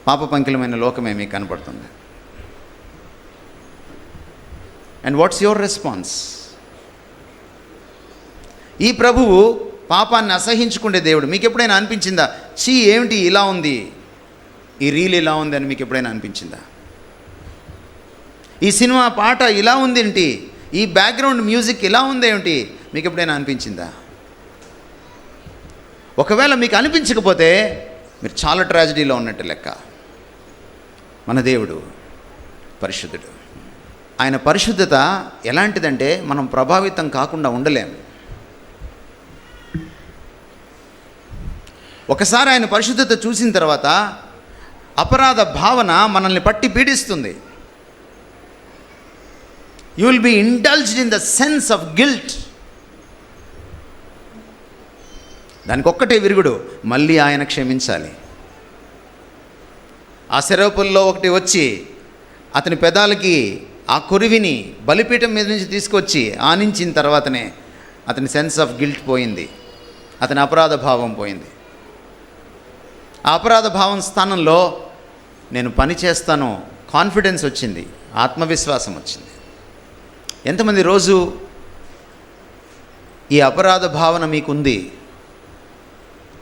పాపపంకిలమైన లోకమే మీకు కనపడుతుంది. And what's your response? ఈ ప్రభువు పాపాన్ని అసహించుకునే దేవుడు. మీకు ఎప్పుడైనా అనిపించిందా, చీ ఏమిటి ఇలా ఉంది, ఈ రీల్ ఇలా ఉంది అని మీకు ఎప్పుడైనా అనిపించిందా? ఈ సినిమా పాట ఇలా ఉంది ఏంటి, ఈ బ్యాక్గ్రౌండ్ మ్యూజిక్ ఇలా ఉందేమిటి, మీకు ఎప్పుడైనా అనిపించిందా? ఒకవేళ మీకు అనిపించకపోతే మీరు చాలా ట్రాజడీలో ఉన్నట్టు లెక్క. మన దేవుడు పరిశుద్ధుడు. ఆయన పరిశుద్ధత ఎలాంటిదంటే మనం ప్రభావితం కాకుండా ఉండలేము. ఒకసారి ఆయన పరిశుద్ధత చూసిన తర్వాత అపరాధ భావన మనల్ని పట్టి పీడిస్తుంది. You will be indulged in the sense of guilt. దానికి ఒక్కటే విరుగుడు, మళ్ళీ ఆయన క్షమించాలి. ఆ శరపుల్లో ఒకటి వచ్చి అతని పెదాలకి ఆ కొరివిని బలిపీఠం మీద నుంచి తీసుకొచ్చి ఆనించిన తర్వాతనే అతని సెన్స్ ఆఫ్ గిల్ట్ పోయింది, అతని అపరాధ భావం పోయింది. ఆ అపరాధ భావం స్థానంలో నేను పని చేస్తాను కాన్ఫిడెన్స్ వచ్చింది, ఆత్మవిశ్వాసం వచ్చింది. ఎంతమంది రోజు ఈ అపరాధ భావన మీకుంది?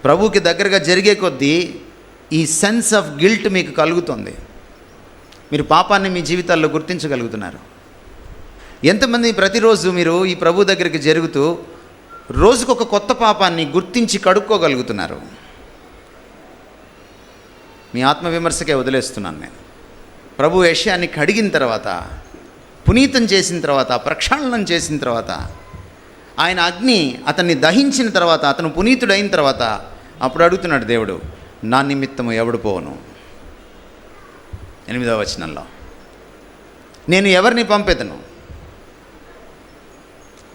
ప్రభువుకి దగ్గరగా జరిగే కొద్దీ ఈ సెన్స్ ఆఫ్ గిల్ట్ మీకు కలుగుతుంది. మీరు పాపాన్ని మీ జీవితాల్లో గుర్తించగలుగుతున్నారు. ఎంతమంది ప్రతిరోజు మీరు ఈ ప్రభు దగ్గరికి జరుగుతూ రోజుకొక కొత్త పాపాన్ని గుర్తించి కడుక్కోగలుగుతున్నారు? మీ ఆత్మవిమర్శకే వదిలేస్తున్నాను నేను. ప్రభు యెషయాని కడిగిన తర్వాత, పునీతం చేసిన తర్వాత, ప్రక్షాళనం చేసిన తర్వాత, ఆయన అగ్ని అతన్ని దహించిన తర్వాత, అతను పునీతుడైన తర్వాత అప్పుడు అడుగుతున్నాడు దేవుడు, నా నిమిత్తము ఎవడు పోను? 8వ వచనంలో, నేను ఎవరిని పంపెదను?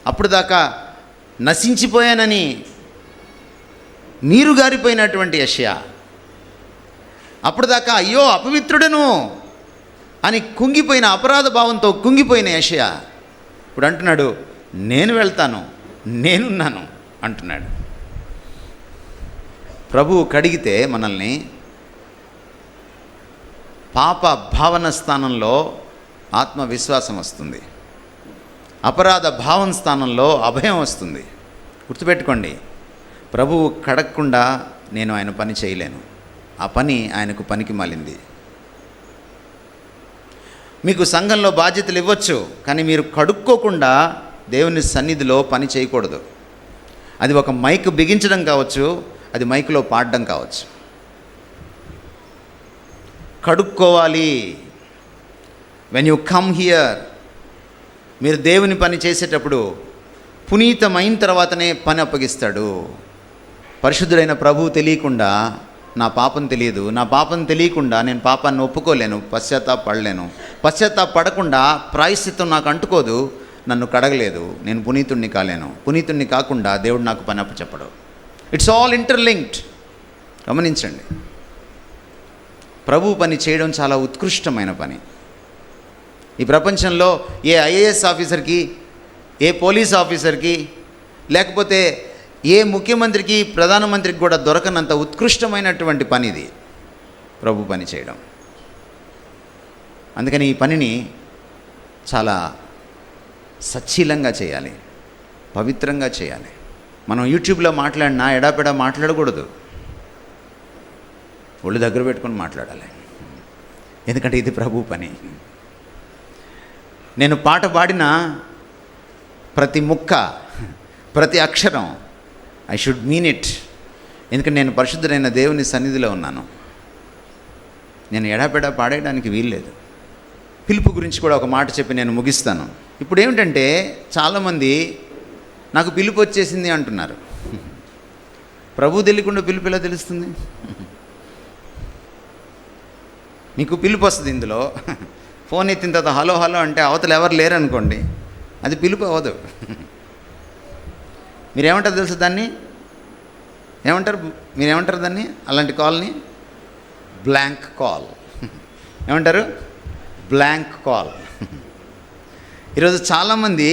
అప్పుడు దాకా నశించిపోయానని నీరు గారిపోయినటువంటి యెషయా, అప్పుడు దాకా అయ్యో అపవిత్రుడను అని కుంగిపోయిన అపరాధ భావంతో కుంగిపోయిన యెషయా ఇప్పుడు అంటున్నాడు, నేను వెళ్తాను, నేనున్నాను అంటున్నాడు. ప్రభువు కడిగితే మనల్ని పాప భావన స్థానంలో ఆత్మవిశ్వాసం వస్తుంది, అపరాధ భావం స్థానంలో అభయం వస్తుంది. గుర్తుపెట్టుకోండి, ప్రభువు కడగకుండా నేను ఆయన పని చేయలేను. ఆ పని ఆయనకు పనికి మాలింది. మీకు సంఘంలో బాధ్యతలు ఇవ్వచ్చు, కానీ మీరు కడుక్కోకుండా దేవుని సన్నిధిలో పని చేయకూడదు. అది ఒక మైక్ బిగించడం కావచ్చు, అది మైకులో పాడడం కావచ్చు. కడుక్కోవాలి. వెన్ యూ కమ్ హియర్, మీరు దేవుని పని చేసేటప్పుడు పునీతమైన తర్వాతనే పని అప్పగిస్తాడు. పరిశుద్ధుడైన ప్రభువు తెలియకుండా నా పాపం తెలియదు, నా పాపం తెలియకుండా నేను పాపాన్ని ఒప్పుకోలేను, పశ్చాత్తాపడలేను. పశ్చాత్తాపడకుండా ప్రాయశ్చిత్తం నాకు అంటుకోదు, నన్ను కడగలేదు, నేను పునీతుణ్ణి కాలేను. పునీతుణ్ణి కాకుండా దేవుడు నాకు పని అప్పచెప్పడు. It's all interlinked. గమనించండి, ప్రభు పని చేయడం చాలా ఉత్కృష్టమైన పని. ఈ ప్రపంచంలో ఏ ఐఏఎస్ ఆఫీసర్కి, ఏ పోలీస్ ఆఫీసర్కి, లేకపోతే ఏ ముఖ్యమంత్రికి, ప్రధానమంత్రికి కూడా దొరకనంత ఉత్కృష్టమైనటువంటి పని ఇది, ప్రభు పని చేయడం. అందుకని ఈ పనిని చాలా సచ్చీలంగా చేయాలి, పవిత్రంగా చేయాలి. మనం యూట్యూబ్లో మాట్లాడినా ఎడాపెడా మాట్లాడకూడదు, ఒళ్ళు దగ్గర పెట్టుకొని మాట్లాడాలి. ఎందుకంటే ఇది ప్రభు పని. నేను పాట పాడిన ప్రతి ముక్క, ప్రతి అక్షరం ఐ షుడ్ మీన్ ఇట్. ఎందుకంటే నేను పరిశుద్ధుడైన దేవుని సన్నిధిలో ఉన్నాను. నేను ఎడాపెడా పాడేయడానికి వీల్లేదు. పిలుపు గురించి కూడా ఒక మాట చెప్పి నేను ముగిస్తాను. ఇప్పుడు ఏమిటంటే చాలామంది నాకు పిలుపు వచ్చేసింది అంటున్నారు. ప్రభు తెలియకుండా పిలుపు ఎలా తెలుస్తుంది? మీకు పిలుపు వస్తుంది. ఇందులో ఫోన్ ఎత్తిన తర్వాత హలో హలో అంటే అవతల ఎవరు లేరు అనుకోండి, అది పిలుపు అవ్వదు. మీరేమంటారు తెలుసు దాన్ని? మీరేమంటారు దాన్ని? అలాంటి కాల్ని బ్లాంక్ కాల్ ఏమంటారు? Blank call. ఈరోజు చాలామంది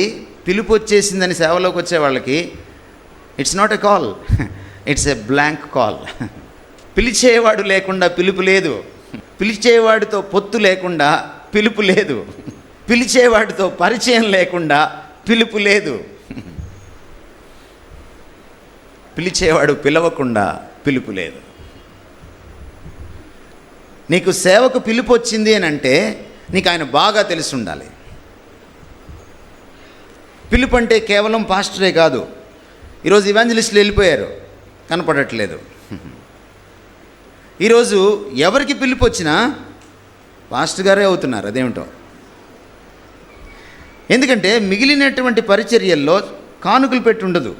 పిలుపు వచ్చేసిందని సేవలోకి వచ్చే వాళ్ళకి it's not a call, it's a blank call. పిలిచేవాడు లేకుండా పిలుపు లేదు, పిలిచేవాడితో పొత్తు లేకుండా పిలుపు లేదు. పిలిచేవాడితో పరిచయం లేకుండా పిలుపు లేదు. పిలిచేవాడు పిలవకుండా పిలుపు లేదు. నీకు సేవకు పిలుపు వచ్చింది అని అంటే నీకు ఆయన బాగా తెలిసి ఉండాలి. పిలుపు అంటే కేవలం పాస్టరే కాదు. ఈరోజు ఇవాంజలిస్టులు వెళ్ళిపోయారు, కనపడట్లేదు. ఈరోజు ఎవరికి పిలుపు వచ్చినా పాస్టర్ గారే అవుతున్నారు. అదేమిటో. ఎందుకంటే మిగిలినటువంటి పరిచర్యల్లో కానుకలు పెట్టి ఉండదు,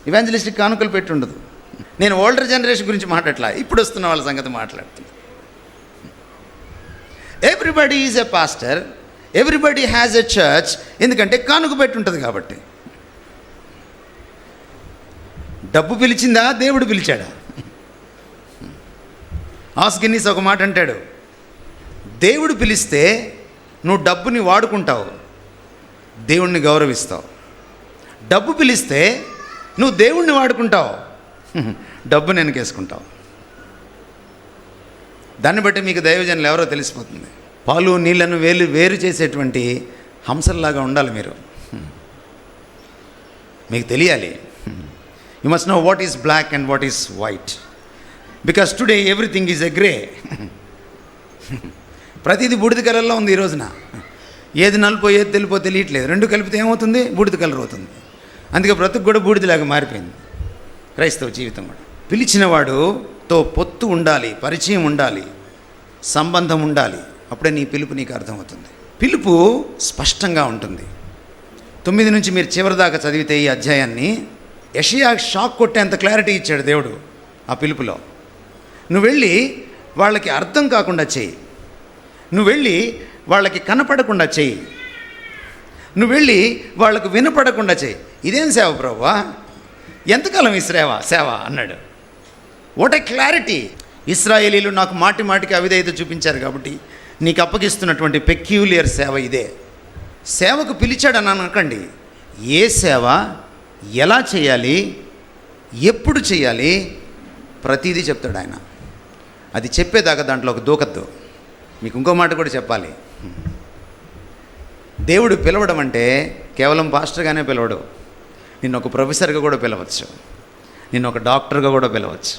ఇవాంజలిస్ట్కి కానుకలు పెట్టి ఉండదు. నేను ఓల్డర్ జనరేషన్ గురించి మాట్లాడట్లా, ఇప్పుడు వస్తున్న వాళ్ళ సంగతి మాట్లాడుతున్నా. Everybody is a pastor, everybody has a church. ఎందుకంటే కానుక పెట్టి ఉంటుంది కాబట్టి. డబ్బు పిలిచిందా, దేవుడు పిలిచాడా? ఆస్గిన్నీస్ ఒక మాట అంటాడు, దేవుడు పిలిస్తే నువ్వు డబ్బుని వాడుకుంటావు, దేవుణ్ణి గౌరవిస్తావు. డబ్బు పిలిస్తే నువ్వు దేవుణ్ణి వాడుకుంటావు, డబ్బుని వెనకేసుకుంటావు. దాన్ని బట్టి మీకు దైవజనులు ఎవరో తెలిసిపోతుంది. పాలు నీళ్లను వేరు చేసేటువంటి హంసల్లాగా ఉండాలి మీరు. మీకు తెలియాలి. You must know what is black and what is white, because today everything is a grey. ప్రతిదీ బూడిద కలర్లో ఉంది ఈ రోజున. ఏది నలుపో ఏది తెలుపో తెలియట్లేదు. రెండు కలిపితే ఏమవుతుంది? బూడిద కలర్ అవుతుంది. అందుకే బ్రతుకు కూడా బూడిదలాగా మారిపోయింది క్రైస్తవ జీవితం కూడా. పిలిచినవాడుతో పొత్తు ఉండాలి, పరిచయం ఉండాలి, సంబంధం ఉండాలి. అప్పుడే నీ పిలుపు నీకు అర్థమవుతుంది. పిలుపు స్పష్టంగా ఉంటుంది. 9 నుంచి మీరు చివరి దాకా చదివితే ఈ అధ్యాయాన్ని, యెషయా షాక్ కొట్టేంత క్లారిటీ ఇచ్చాడు దేవుడు ఆ పిలుపులో. నువ్వు వెళ్ళి వాళ్ళకి అర్థం కాకుండా చెయ్యి, నువ్వు వెళ్ళి వాళ్ళకి కనపడకుండా చెయ్యి, నువ్వు వెళ్ళి వాళ్ళకు వినపడకుండా చెయ్యి. ఇదేం సేవ ప్రభువా, ఎంతకాలం ఈ సేవ అన్నాడు. What a clarity. ఇశ్రాయేలీలు నాకు మాటి మాటికి అవిధేయత చూపించారు కాబట్టి నీకు అప్పగిస్తున్నటువంటి పెక్యూలియర్ సేవ ఇదే. సేవకు పిలిచాడని అనకండి. ఏ సేవ ఎలా చేయాలి, ఎప్పుడు చేయాలి, ప్రతిదీ చెప్తాడు ఆయన. అది చెప్పేదాకా దాంట్లోకి దూకద్దు. మీకు ఇంకో మాట కూడా చెప్పాలి. దేవుడు పిలవడం అంటే కేవలం పాస్టర్గానే పిలవడు. నిన్ను ఒక ప్రొఫెసర్గా కూడా పిలవచ్చు, నిన్ను ఒక డాక్టర్గా కూడా పిలవచ్చు,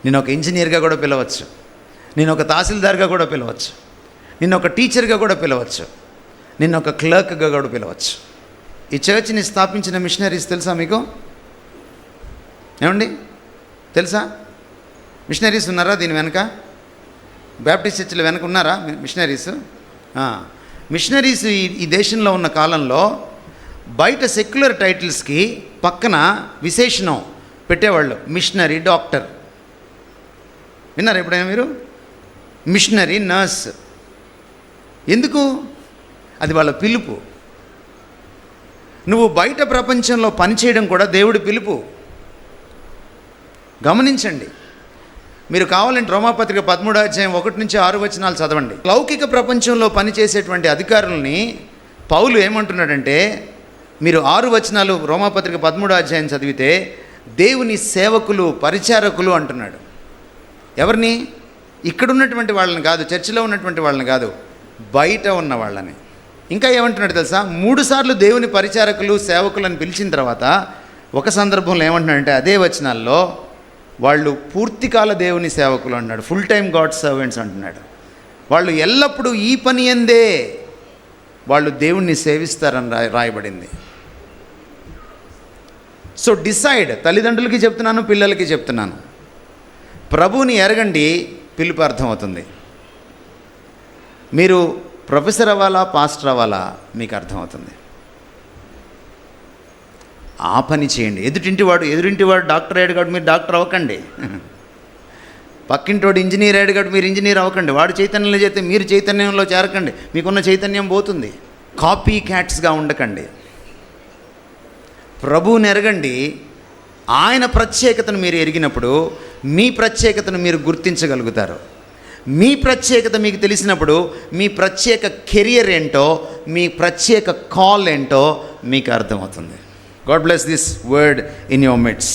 నిన్ను ఒక ఇంజనీర్గా కూడా పిలవచ్చు, నిన్ను ఒక తహసీల్దార్గా కూడా పిలవచ్చు, నిన్ను ఒక టీచర్గా కూడా పిలవచ్చు, నిన్ను ఒక క్లర్క్గా కూడా పిలవచ్చు. ఈ చర్చ్ని స్థాపించిన మిషనరీస్ తెలుసా మీకు? ఏమండి తెలుసా? మిషనరీస్ ఉన్నారా దీని వెనక? బ్యాప్టిస్ట్ చర్చిల వెనక ఉన్నారా మిషనరీస్? మిషనరీస్ ఈ దేశంలో ఉన్న కాలంలో బయట సెక్యులర్ టైటిల్స్కి పక్కన విశేషణం పెట్టేవాళ్ళు. Missionary, doctor. విన్నారా ఎప్పుడైనా మీరు? Missionary, nurse. ఎందుకు? అది వాళ్ళ పిలుపు. నువ్వు బయట ప్రపంచంలో పనిచేయడం కూడా దేవుడి పిలుపు. గమనించండి. మీరు కావాలంటే రోమాపత్రిక 13వ అధ్యాయం 1 నుంచి 6 వచనాలు చదవండి. లౌకిక ప్రపంచంలో పనిచేసేటువంటి అధికారులని పౌలు ఏమంటున్నాడంటే, మీరు 6 వచనాలు రోమాపత్రిక 13వ అధ్యాయం చదివితే దేవుని సేవకులు, పరిచారకులు అంటున్నాడు. ఎవరిని? ఇక్కడ ఉన్నటువంటి వాళ్ళని కాదు, చర్చిలో ఉన్నటువంటి వాళ్ళని కాదు, బయట ఉన్న వాళ్ళని. ఇంకా ఏమంటున్నాడు తెలుసా? 3 సార్లు దేవుని పరిచారకులు, సేవకులను పిలిచిన తర్వాత ఒక సందర్భంలో ఏమంటున్నాడంటే అదే వచనాల్లో వాళ్ళు పూర్తికాల దేవుని సేవకులు అన్నాడు. ఫుల్ టైమ్ గాడ్ సర్వెంట్స్ అంటున్నాడు. వాళ్ళు ఎల్లప్పుడూ ఈ పని ఎందే వాళ్ళు దేవుణ్ణి సేవిస్తారని రాయబడింది. So decide. తల్లిదండ్రులకి చెప్తున్నాను, పిల్లలకి చెప్తున్నాను, ప్రభువుని ఎరగండి, పిలుపు అర్థమవుతుంది. మీరు ప్రొఫెసర్ అవ్వాలా, పాస్టర్ అవ్వాలా, మీకు అర్థమవుతుంది. ఆ పని చేయండి. ఎదురింటివాడు డాక్టర్ అయ్యాడు కాబట్టి మీరు డాక్టర్ అవ్వకండి. పక్కింటోడు ఇంజనీర్ అయ్యాడు కాబట్టి మీరు ఇంజనీర్ అవ్వకండి. వాడు చైతన్యంలో చేస్తే మీరు చైతన్యంలో చేరకండి, మీకున్న చైతన్యం పోతుంది. కాపీ క్యాట్స్గా ఉండకండి. ప్రభువుని ఎరగండి. ఆయన ప్రత్యేకతను మీరు ఎరిగినప్పుడు మీ ప్రత్యేకతను మీరు గుర్తించగలుగుతారు. మీ ప్రత్యేకత మీకు తెలిసినప్పుడు మీ ప్రత్యేక కెరియర్ ఏంటో, మీ ప్రత్యేక కాల్ ఏంటో మీకు అర్థమవుతుంది. God bless this word in your midst.